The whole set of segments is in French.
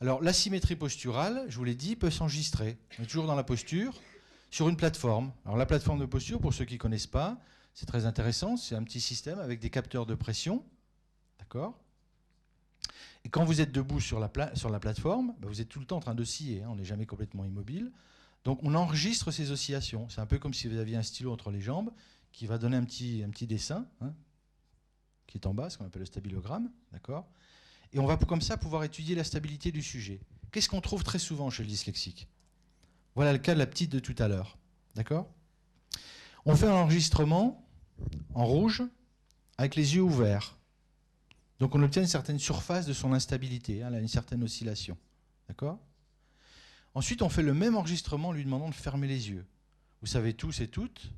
Alors, l'asymétrie posturale, je vous l'ai dit, peut s'enregistrer. On est toujours dans la posture, sur une plateforme. Alors, la plateforme de posture, pour ceux qui ne connaissent pas, c'est très intéressant. C'est un petit système avec des capteurs de pression. D'accord ? Et quand vous êtes debout sur la plateforme, vous êtes tout le temps en train d'osciller. On n'est jamais complètement immobile. Donc, on enregistre ces oscillations. C'est un peu comme si vous aviez un stylo entre les jambes qui va donner un petit dessin, qui est en bas, ce qu'on appelle le stabilogramme. D'accord ? Et on va comme ça pouvoir étudier la stabilité du sujet. Qu'est-ce qu'on trouve très souvent chez le dyslexique ? Voilà le cas de la petite de tout à l'heure. D'accord ? On fait un enregistrement en rouge avec les yeux ouverts. Donc on obtient une certaine surface de son instabilité, une certaine oscillation. D'accord ? Ensuite, on fait le même enregistrement en lui demandant de fermer les yeux. Vous savez tous et toutes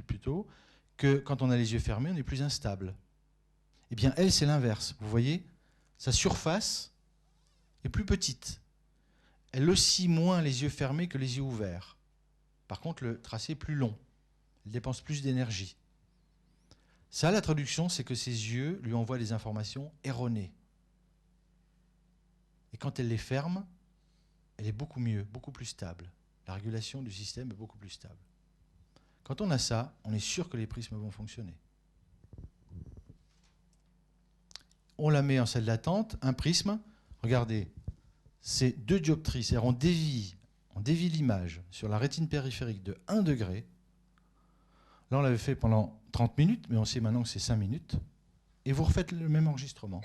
plutôt, que quand on a les yeux fermés, on est plus instable. Eh bien, elle, c'est l'inverse. Vous voyez ? Sa surface est plus petite. Elle oscille moins les yeux fermés que les yeux ouverts. Par contre, le tracé est plus long. Elle dépense plus d'énergie. Ça, la traduction, c'est que ses yeux lui envoient des informations erronées. Et quand elle les ferme, elle est beaucoup mieux, beaucoup plus stable. La régulation du système est beaucoup plus stable. Quand on a ça, on est sûr que les prismes vont fonctionner. On la met en salle d'attente, un prisme, regardez, c'est 2 dioptries, c'est-à-dire on dévie l'image sur la rétine périphérique de 1 degré. Là, on l'avait fait pendant 30 minutes, mais on sait maintenant que c'est 5 minutes. Et vous refaites le même enregistrement.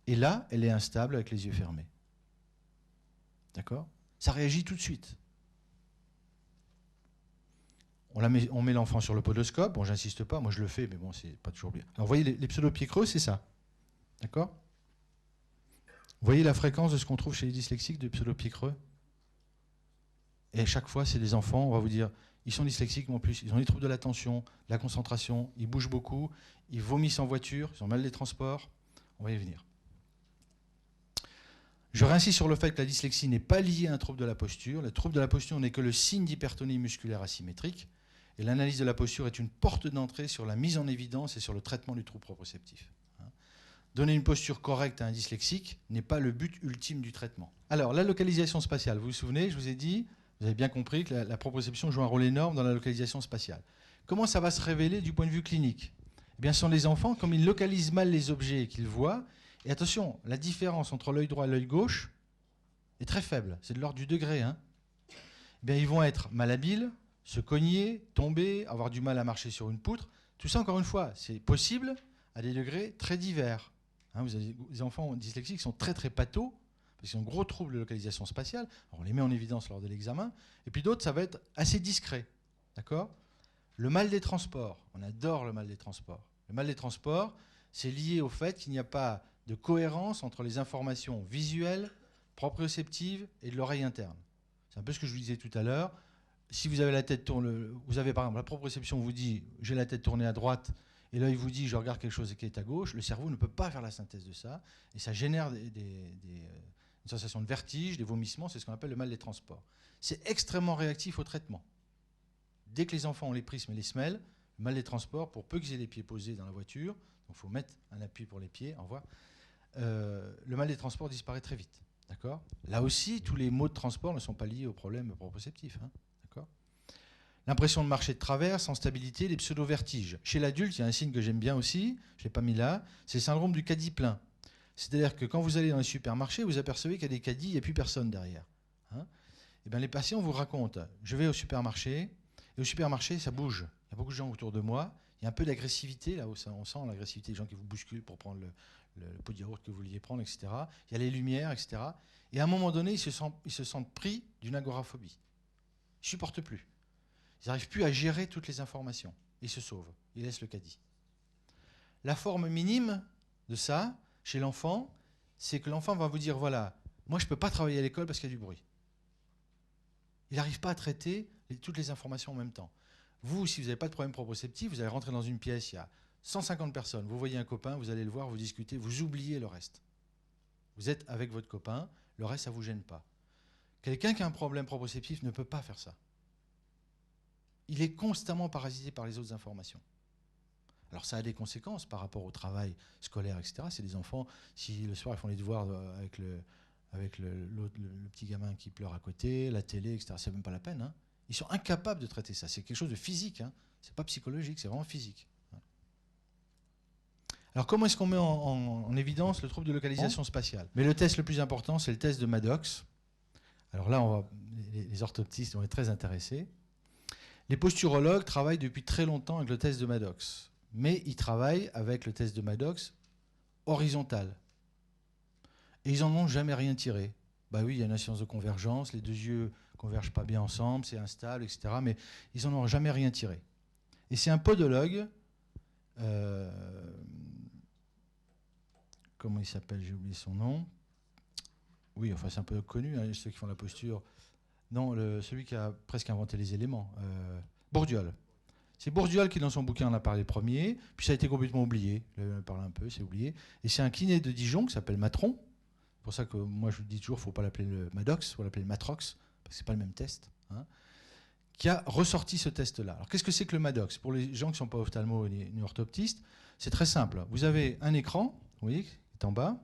Et là, elle est instable avec les yeux fermés. D'accord ? Ça réagit tout de suite. On met l'enfant sur le podoscope. Bon, j'insiste pas, moi je le fais, mais bon, c'est pas toujours bien. Alors, vous voyez, les pseudo-pieds creux, c'est ça. D'accord ? Vous voyez la fréquence de ce qu'on trouve chez les dyslexiques de pseudo-pieds creux ? Et à chaque fois, c'est des enfants, on va vous dire, ils sont dyslexiques, mais en plus, ils ont des troubles de l'attention, de la concentration, ils bougent beaucoup, ils vomissent en voiture, ils ont mal des transports. On va y venir. Je réinsiste sur le fait que la dyslexie n'est pas liée à un trouble de la posture. Le trouble de la posture n'est que le signe d'hypertonie musculaire asymétrique. Et l'analyse de la posture est une porte d'entrée sur la mise en évidence et sur le traitement du trouble proprioceptif. Donner une posture correcte à un dyslexique n'est pas le but ultime du traitement. Alors, la localisation spatiale, vous vous souvenez, je vous ai dit, vous avez bien compris que la proprioception joue un rôle énorme dans la localisation spatiale. Comment ça va se révéler du point de vue clinique ? Eh bien, ce sont les enfants, comme ils localisent mal les objets qu'ils voient, et attention, la différence entre l'œil droit et l'œil gauche est très faible, c'est de l'ordre du degré. Eh bien, ils vont être malhabiles, se cogner, tomber, avoir du mal à marcher sur une poutre. Tout ça, encore une fois, c'est possible à des degrés très divers. Vous avez des enfants dyslexiques qui sont très très pathos, parce qu'ils ont un gros trouble de localisation spatiale. Alors on les met en évidence lors de l'examen. Et puis d'autres, ça va être assez discret. D'accord ? Le mal des transports. On adore le mal des transports. Le mal des transports, c'est lié au fait qu'il n'y a pas de cohérence entre les informations visuelles, proprioceptives et de l'oreille interne. C'est un peu ce que je vous disais tout à l'heure. Si vous avez la tête tournée, vous avez par exemple la proprioception vous dit j'ai la tête tournée à droite, et là il vous dit je regarde quelque chose qui est à gauche, le cerveau ne peut pas faire la synthèse de ça, et ça génère une sensation de vertige, des vomissements, c'est ce qu'on appelle le mal des transports. C'est extrêmement réactif au traitement. Dès que les enfants ont les prismes et les semelles, le mal des transports, pour peu qu'ils aient les pieds posés dans la voiture, donc il faut mettre un appui pour les pieds, au revoir, le mal des transports disparaît très vite. D'accord ? Là aussi, tous les maux de transport ne sont pas liés aux problèmes proprioceptifs. D'accord ? L'impression de marcher de travers, sans stabilité, les pseudo-vertiges. Chez l'adulte, il y a un signe que j'aime bien aussi, je ne l'ai pas mis là, c'est le syndrome du caddie plein. C'est-à-dire que quand vous allez dans les supermarchés, vous apercevez qu'il y a des caddies, il n'y a plus personne derrière. Et bien les patients vous racontent, je vais au supermarché, et au supermarché, ça bouge. Il y a beaucoup de gens autour de moi, il y a un peu d'agressivité, là où on sent l'agressivité des gens qui vous bousculent pour prendre le pot de yaourt que vous vouliez prendre, etc. Il y a les lumières, etc. Et à un moment donné, ils se sentent pris d'une agoraphobie. Ils ne supportent plus. Ils n'arrivent plus à gérer toutes les informations. Ils se sauvent. Ils laissent le caddie. La forme minime de ça, chez l'enfant, c'est que l'enfant va vous dire, voilà, moi je ne peux pas travailler à l'école parce qu'il y a du bruit. Il n'arrive pas à traiter toutes les informations en même temps. Vous, si vous n'avez pas de problème proprioceptif, vous allez rentrer dans une pièce, il y a 150 personnes, vous voyez un copain, vous allez le voir, vous discutez, vous oubliez le reste. Vous êtes avec votre copain, le reste, ça ne vous gêne pas. Quelqu'un qui a un problème proprioceptif ne peut pas faire ça. Il est constamment parasité par les autres informations. Alors ça a des conséquences par rapport au travail scolaire, etc. C'est des enfants, si le soir ils font les devoirs avec le petit gamin qui pleure à côté, la télé, etc. C'est même pas la peine. Hein. Ils sont incapables de traiter ça. C'est quelque chose de physique. Hein. C'est pas psychologique, c'est vraiment physique. Alors comment est-ce qu'on met en évidence le trouble de localisation spatiale? Mais le test le plus important, c'est le test de Maddox. Alors là, les orthoptistes vont être très intéressés. Les posturologues travaillent depuis très longtemps avec le test de Maddox, mais ils travaillent avec le test de Maddox horizontal. Et ils n'en ont jamais rien tiré. Bah oui, il y a une science de convergence, les deux yeux ne convergent pas bien ensemble, c'est instable, etc. Mais ils n'en ont jamais rien tiré. Et c'est un podologue, comment il s'appelle, j'ai oublié son nom. Oui, enfin c'est un peu connu, hein, ceux qui font la posture. Non, celui qui a presque inventé les éléments. Bourdiol. C'est Bourdiol qui, dans son bouquin, en a parlé premier, puis ça a été complètement oublié. Il en a parlé un peu, c'est oublié. Et c'est un kiné de Dijon qui s'appelle Matron. C'est pour ça que moi je dis toujours, il ne faut pas l'appeler le Maddox, il faut l'appeler le Matrox, parce que ce n'est pas le même test. Hein, qui a ressorti ce test-là. Alors qu'est-ce que c'est que le Maddox? Pour les gens qui ne sont pas ophtalmo ni orthoptistes, c'est très simple. Vous avez un écran, vous voyez, qui est en bas,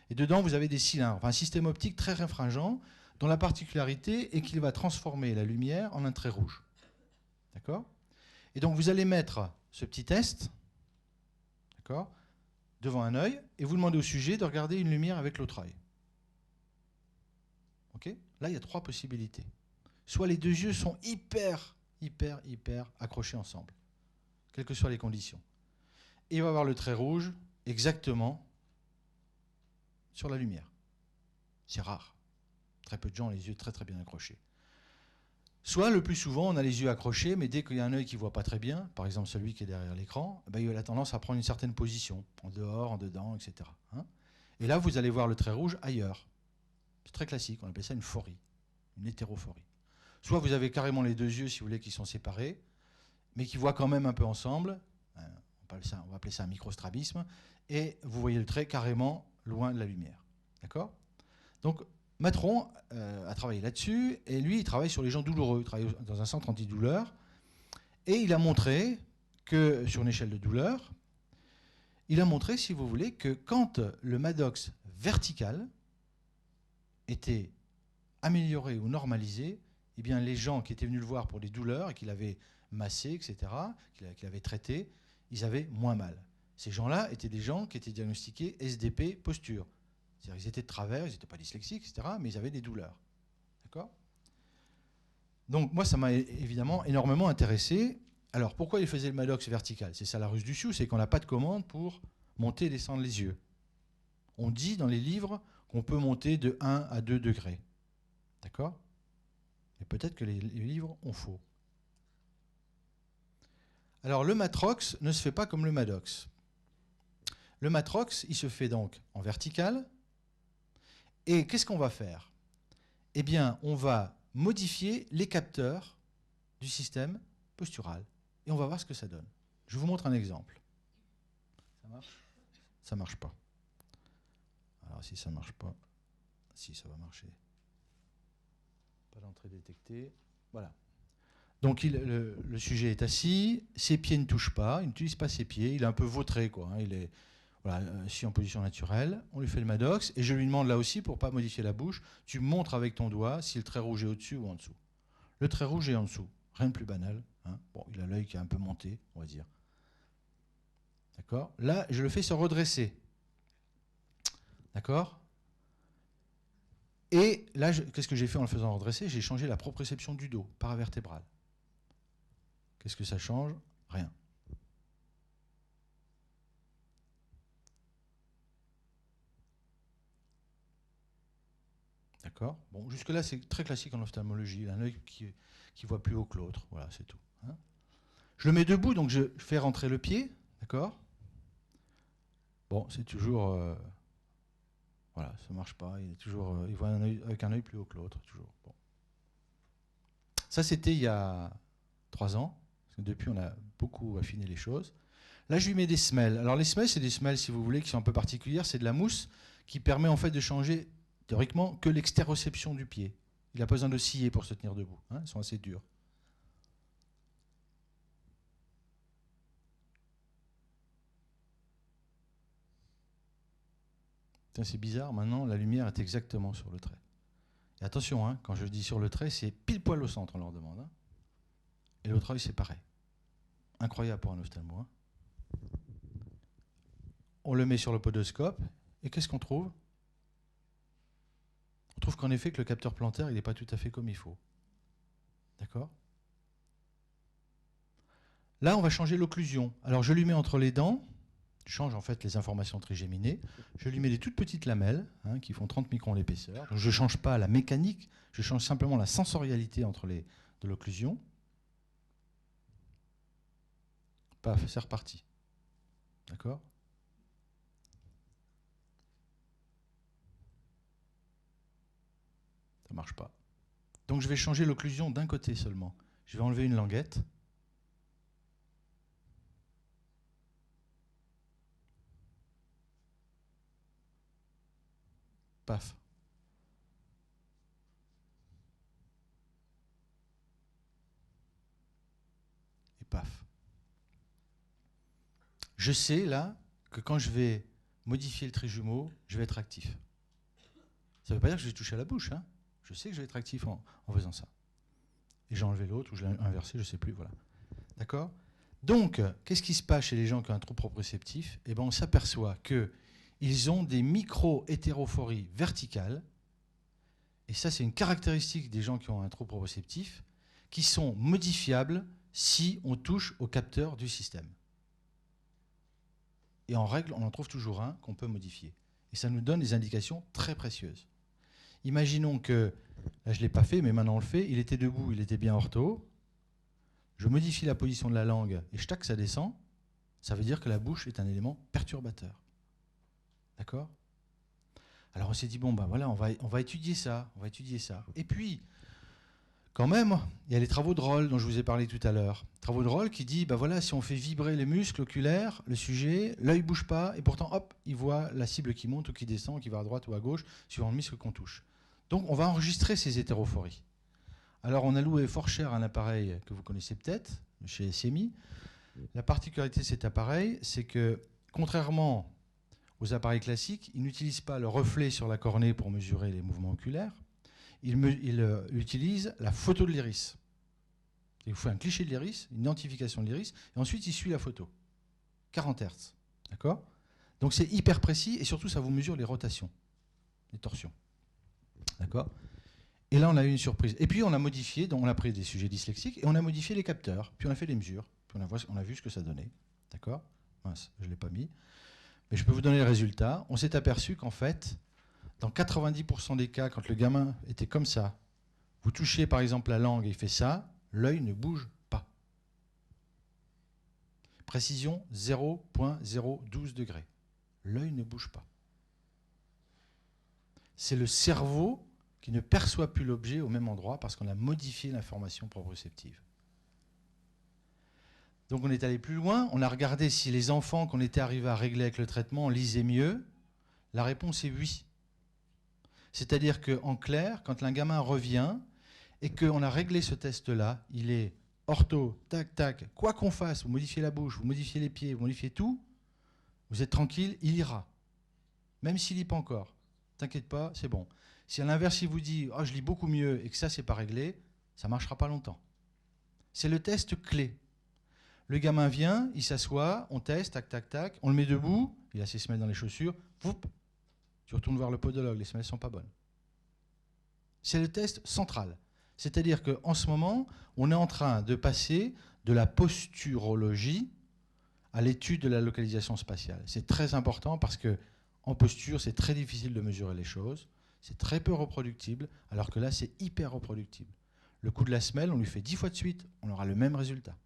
et dedans vous avez des cylindres, enfin un système optique très réfringent, dont la particularité est qu'il va transformer la lumière en un trait rouge. D'accord? Et donc vous allez mettre ce petit test, d'accord, devant un œil, et vous demandez au sujet de regarder une lumière avec l'autre œil. Okay, là, il y a trois possibilités. Soit les deux yeux sont hyper accrochés ensemble, quelles que soient les conditions. Et il va avoir le trait rouge exactement sur la lumière. C'est rare. Très peu de gens ont les yeux très bien accrochés. Soit, le plus souvent, on a les yeux accrochés, mais dès qu'il y a un œil qui ne voit pas très bien, par exemple celui qui est derrière l'écran, ben, il a tendance à prendre une certaine position, en dehors, en dedans, etc. Hein, et là, vous allez voir le trait rouge ailleurs. C'est très classique, on appelle ça une phorie, une hétérophorie. Soit vous avez carrément les deux yeux, si vous voulez, qui sont séparés, mais qui voient quand même un peu ensemble, on va appeler ça un microstrabisme, et vous voyez le trait carrément loin de la lumière. D'accord? Donc, Matron a travaillé là-dessus, et lui, il travaille sur les gens douloureux. Il travaille dans un centre antidouleur, et il a montré que, sur une échelle de douleur, il a montré, si vous voulez, que quand le Maddox vertical était amélioré ou normalisé, eh bien, les gens qui étaient venus le voir pour des douleurs et qu'il avait massé, etc., qu'il avait traité, ils avaient moins mal. Ces gens-là étaient des gens qui étaient diagnostiqués SDP posture. C'est-à-dire qu'ils étaient de travers, ils n'étaient pas dyslexiques, etc., mais ils avaient des douleurs. D'accord ? Donc moi, ça m'a évidemment énormément intéressé. Alors, pourquoi il faisait le Maddox vertical? C'est ça la ruse du sioux, c'est qu'on n'a pas de commande pour monter et descendre les yeux. On dit dans les livres qu'on peut monter de 1 à 2 degrés. D'accord? Et peut-être que les livres ont faux. Alors, le Matrox ne se fait pas comme le Maddox. Le Matrox, il se fait donc en vertical. Et qu'est-ce qu'on va faire? Eh bien, on va modifier les capteurs du système postural. Et on va voir ce que ça donne. Je vous montre un exemple. Ça marche? Ça ne marche pas. Alors, si ça ne marche pas, si ça va marcher. Pas d'entrée détectée. Voilà. Donc le sujet est assis, ses pieds ne touchent pas, il n'utilise pas ses pieds, il est un peu vautré, quoi. Hein, il est assis en position naturelle. On lui fait le Maddox et je lui demande là aussi, pour ne pas modifier la bouche, tu montres avec ton doigt si le trait rouge est au-dessus ou en dessous. Le trait rouge est en dessous, rien de plus banal. Hein. Bon, il a l'œil qui est un peu monté, on va dire. D'accord? Là, je le fais se redresser. D'accord? Et là, qu'est-ce que j'ai fait en le faisant redresser? J'ai changé la proprioception du dos, paravertébrale. Qu'est-ce que ça change? Rien. D'accord? Bon, jusque-là, c'est très classique en ophtalmologie. Il a un œil qui voit plus haut que l'autre. Voilà, c'est tout. Hein, je le mets debout, donc je fais rentrer le pied. D'accord? Bon, c'est toujours... voilà, ça ne marche pas. Il voit avec un œil plus haut que l'autre. Toujours. Bon. Ça, c'était il y a 3 ans. Parce que depuis, on a beaucoup affiné les choses. Là, je lui mets des semelles. Alors, les semelles, c'est des semelles, si vous voulez, qui sont un peu particulières. C'est de la mousse qui permet en fait de changer, théoriquement, que l'extéroception du pied. Il n'a pas besoin de scier pour se tenir debout. Hein, elles sont assez dures. C'est bizarre, maintenant, la lumière est exactement sur le trait. Et attention, hein, quand je dis sur le trait, c'est pile poil au centre, on leur demande. Hein. Et l'autre œil, c'est pareil. Incroyable pour un ophtalmo. Hein. On le met sur le podoscope, et qu'est-ce qu'on trouve? On trouve qu'en effet, que le capteur plantaire, il n'est pas tout à fait comme il faut. D'accord? Là, on va changer l'occlusion. Alors, je lui mets entre les dents, je change en fait les informations trigéminées, je lui mets des toutes petites lamelles, hein, qui font 30 microns l'épaisseur. Donc, je ne change pas la mécanique, je change simplement la sensorialité de l'occlusion. Paf, c'est reparti. D'accord? Ça ne marche pas. Donc, je vais changer l'occlusion d'un côté seulement. Je vais enlever une languette. Paf. Et paf. Je sais là que quand je vais modifier le trijumeau, je vais être actif. Ça ne veut pas dire que je vais toucher à la bouche. Hein. Je sais que je vais être actif en faisant ça. Et j'ai enlevé l'autre ou je l'ai inversé, je ne sais plus. Voilà. D'accord? Donc, qu'est-ce qui se passe chez les gens qui ont un trouble proprioceptif? Eh ben, on s'aperçoit qu'ils ont des micro-hétérophories verticales. Et ça, c'est une caractéristique des gens qui ont un trouble proprioceptif, qui sont modifiables si on touche au capteur du système. Et en règle, on en trouve toujours un qu'on peut modifier. Et ça nous donne des indications très précieuses. Imaginons que, là je ne l'ai pas fait, mais maintenant on le fait, il était debout, il était bien ortho. Je modifie la position de la langue et tac, ça descend. Ça veut dire que la bouche est un élément perturbateur. D'accord? Alors on s'est dit, bon ben voilà, on va étudier ça, on va étudier ça. Et puis, quand même, il y a les travaux de Roll dont je vous ai parlé tout à l'heure. Travaux de Roll qui dit, ben voilà, si on fait vibrer les muscles oculaires, le sujet, l'œil ne bouge pas, et pourtant, hop, il voit la cible qui monte ou qui descend, qui va à droite ou à gauche, suivant le muscle qu'on touche. Donc on va enregistrer ces hétérophories. Alors on a loué fort cher un appareil que vous connaissez peut-être, chez SMI. La particularité de cet appareil, c'est que, contrairement aux appareils classiques, il n'utilise pas le reflet sur la cornée pour mesurer les mouvements oculaires. Il utilise la photo de l'iris. Il vous fait un cliché de l'iris, une identification de l'iris, et ensuite il suit la photo. 40 Hz. D'accord? Donc c'est hyper précis, et surtout ça vous mesure les rotations, les torsions. D'accord? Et là on a eu une surprise. Et puis on a modifié, donc on a pris des sujets dyslexiques, et on a modifié les capteurs, puis on a fait les mesures, puis on a vu ce que ça donnait. D'accord? Mince, je ne l'ai pas mis. Mais je peux vous donner les résultats. On s'est aperçu qu'en fait, dans 90% des cas, quand le gamin était comme ça, vous touchez par exemple la langue et il fait ça, l'œil ne bouge pas. Précision 0,012 degrés. L'œil ne bouge pas. C'est le cerveau qui ne perçoit plus l'objet au même endroit parce qu'on a modifié l'information proprioceptive. Donc on est allé plus loin, on a regardé si les enfants qu'on était arrivé à régler avec le traitement lisaient mieux. La réponse est oui. C'est-à-dire qu'en clair, quand un gamin revient et qu'on a réglé ce test-là, il est ortho, tac, tac, quoi qu'on fasse, vous modifiez la bouche, vous modifiez les pieds, vous modifiez tout, vous êtes tranquille, il ira. Même s'il ne lit pas encore. T'inquiète pas, c'est bon. Si à l'inverse, il vous dit « oh, je lis beaucoup mieux » et que ça, c'est pas réglé, ça ne marchera pas longtemps. C'est le test clé. Le gamin vient, il s'assoit, on teste, tac, tac, tac, on le met debout, il a ses semelles dans les chaussures, poup, tu retournes voir le podologue, les semelles ne sont pas bonnes. C'est le test central. C'est-à-dire qu'en ce moment, on est en train de passer de la posturologie à l'étude de la localisation spatiale. C'est très important parce qu'en posture, c'est très difficile de mesurer les choses, c'est très peu reproductible, alors que là, c'est hyper reproductible. Le coup de la semelle, on lui fait 10 fois de suite, on aura le même résultat.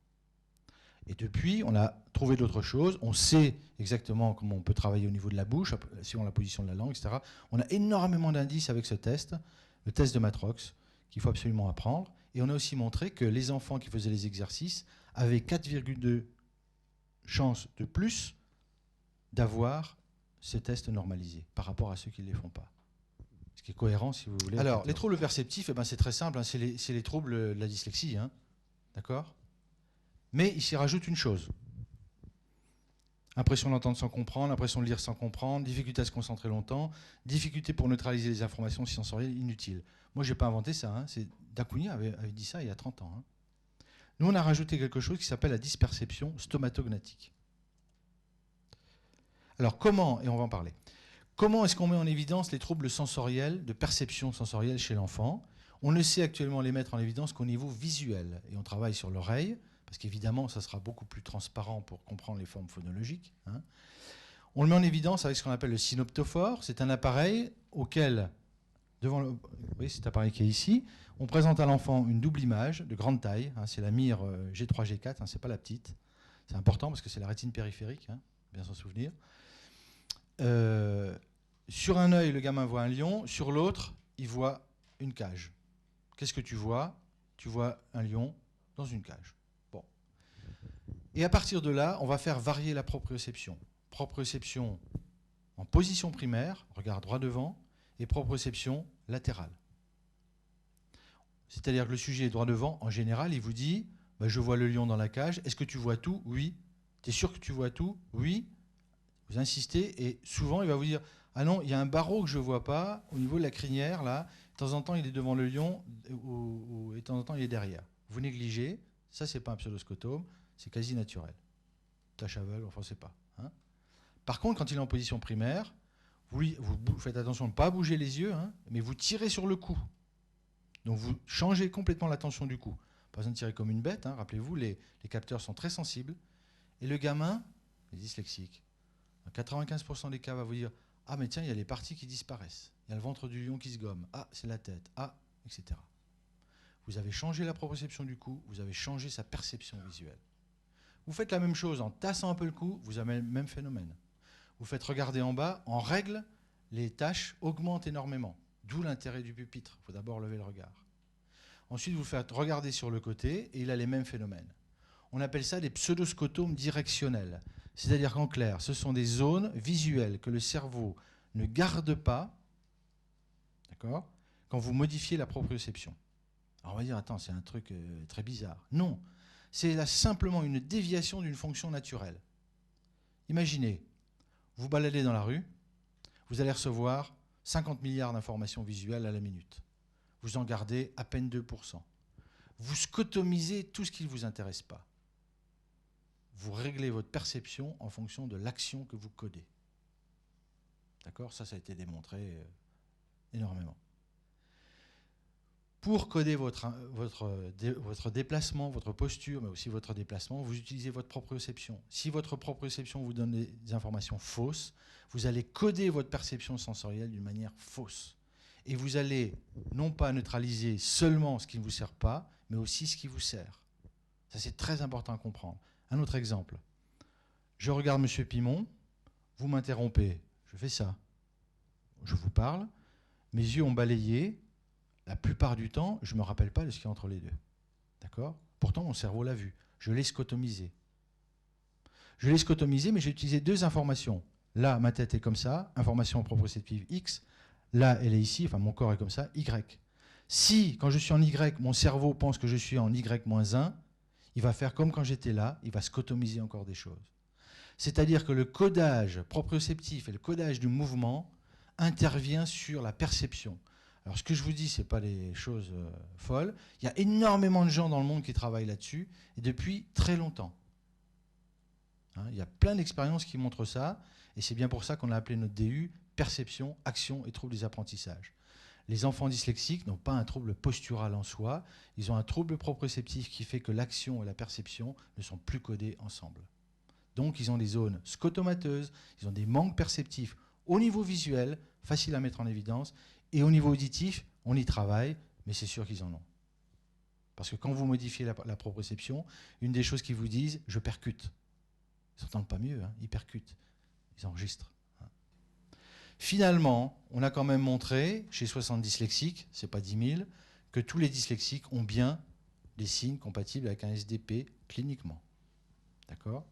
Et depuis, on a trouvé d'autres choses. On sait exactement comment on peut travailler au niveau de la bouche, suivant la position de la langue, etc. On a énormément d'indices avec ce test, le test de Matrox, qu'il faut absolument apprendre. Et on a aussi montré que les enfants qui faisaient les exercices avaient 4,2 chances de plus d'avoir ce test normalisé par rapport à ceux qui ne les font pas. Ce qui est cohérent, si vous voulez. Alors, les troubles perceptifs, eh ben, c'est très simple. Hein, c'est les troubles de la dyslexie. Hein, d'accord ? Mais il s'y rajoute une chose. Impression d'entendre sans comprendre, impression de lire sans comprendre, difficulté à se concentrer longtemps, difficulté pour neutraliser les informations sensorielles inutiles. Moi, je n'ai pas inventé ça. Hein. Dacunia avait dit ça il y a 30 ans. Hein. Nous, on a rajouté quelque chose qui s'appelle la dysperception stomatognatique. Alors, comment, et on va en parler, comment est-ce qu'on met en évidence les troubles sensoriels, de perception sensorielle chez l'enfant? On ne sait actuellement les mettre en évidence qu'au niveau visuel. Et on travaille sur l'oreille, parce qu'évidemment, ça sera beaucoup plus transparent pour comprendre les formes phonologiques. Hein. On le met en évidence avec ce qu'on appelle le synoptophore. C'est un appareil auquel, devant le, oui, cet appareil qui est ici, on présente à l'enfant une double image de grande taille. Hein, c'est la MIR G3, G4, hein, c'est pas la petite. C'est important parce que c'est la rétine périphérique, hein, bien s'en souvenir. Sur un œil, le gamin voit un lion. Sur l'autre, il voit une cage. Qu'est-ce que tu vois? Tu vois un lion dans une cage. Bon. Et à partir de là, on va faire varier la proprioception. Proprioception en position primaire, regard droit devant, et proprioception latérale. C'est-à-dire que le sujet est droit devant, en général, il vous dit bah, je vois le lion dans la cage, est-ce que tu vois tout? Oui. Tu es sûr que tu vois tout? Oui. Vous insistez, et souvent il va vous dire ah non, il y a un barreau que je ne vois pas, au niveau de la crinière, là, de temps en temps il est devant le lion, et de temps en temps il est derrière. Vous négligez, ça c'est pas un pseudoscotome, c'est quasi naturel. Tâche aveugle, enfin c'est pas. Hein. Par contre, quand il est en position primaire, vous faites attention de ne pas bouger les yeux, hein, mais vous tirez sur le cou. Donc vous changez complètement la tension du cou. Pas besoin de tirer comme une bête, hein, rappelez-vous, les capteurs sont très sensibles. Et le gamin, les dyslexiques, dans 95% des cas, va vous dire ah mais tiens, il y a les parties qui disparaissent. Il y a le ventre du lion qui se gomme. Ah, c'est la tête. Ah, etc. Vous avez changé la proprioception du cou, vous avez changé sa perception visuelle. Vous faites la même chose en tassant un peu le cou, vous avez le même phénomène. Vous faites regarder en bas, en règle, les tâches augmentent énormément. D'où l'intérêt du pupitre. Il faut d'abord lever le regard. Ensuite, vous faites regarder sur le côté et il a les mêmes phénomènes. On appelle ça des pseudoscotomes directionnels. C'est-à-dire qu'en clair, ce sont des zones visuelles que le cerveau ne garde pas, d'accord, quand vous modifiez la proprioception. Alors on va dire, attends, c'est un truc très bizarre. Non, c'est là simplement une déviation d'une fonction naturelle. Imaginez, vous baladez dans la rue, vous allez recevoir 50 milliards d'informations visuelles à la minute. Vous en gardez à peine 2%. Vous scotomisez tout ce qui ne vous intéresse pas. Vous réglez votre perception en fonction de l'action que vous codez. D'accord? Ça a été démontré énormément. Pour coder votre déplacement, votre posture, mais aussi votre déplacement, vous utilisez votre proprioception. Si votre proprioception vous donne des informations fausses, vous allez coder votre perception sensorielle d'une manière fausse. Et vous allez non pas neutraliser seulement ce qui ne vous sert pas, mais aussi ce qui vous sert. Ça, c'est très important à comprendre. Un autre exemple. Je regarde M. Pimon, vous m'interrompez, je fais ça. Je vous parle, mes yeux ont balayé, la plupart du temps, je ne me rappelle pas de ce qu'il y a entre les deux. D'accord? Pourtant, mon cerveau l'a vu. Je l'ai scotomisé. Je l'ai scotomisé, mais j'ai utilisé deux informations. Là, ma tête est comme ça, information proprioceptive X. Là, elle est ici, enfin mon corps est comme ça, Y. Si, quand je suis en Y, mon cerveau pense que je suis en Y-1, il va faire comme quand j'étais là, il va scotomiser encore des choses. C'est-à-dire que le codage proprioceptif et le codage du mouvement intervient sur la perception. Alors ce que je vous dis, ce n'est pas des choses folles. Il y a énormément de gens dans le monde qui travaillent là-dessus, et depuis très longtemps. Hein, il y a plein d'expériences qui montrent ça, et c'est bien pour ça qu'on a appelé notre DU perception, action et troubles des apprentissages. Les enfants dyslexiques n'ont pas un trouble postural en soi, ils ont un trouble proprioceptif qui fait que l'action et la perception ne sont plus codées ensemble. Donc ils ont des zones scotomateuses, ils ont des manques perceptifs au niveau visuel, facile à mettre en évidence, et au niveau auditif, on y travaille, mais c'est sûr qu'ils en ont. Parce que quand vous modifiez la proprioception, une des choses qu'ils vous disent, je percute. Ils n'entendent pas mieux, hein, ils percutent, ils enregistrent. Finalement, on a quand même montré, chez 60 dyslexiques, ce n'est pas 10 000, que tous les dyslexiques ont bien des signes compatibles avec un SDP cliniquement. D'accord ?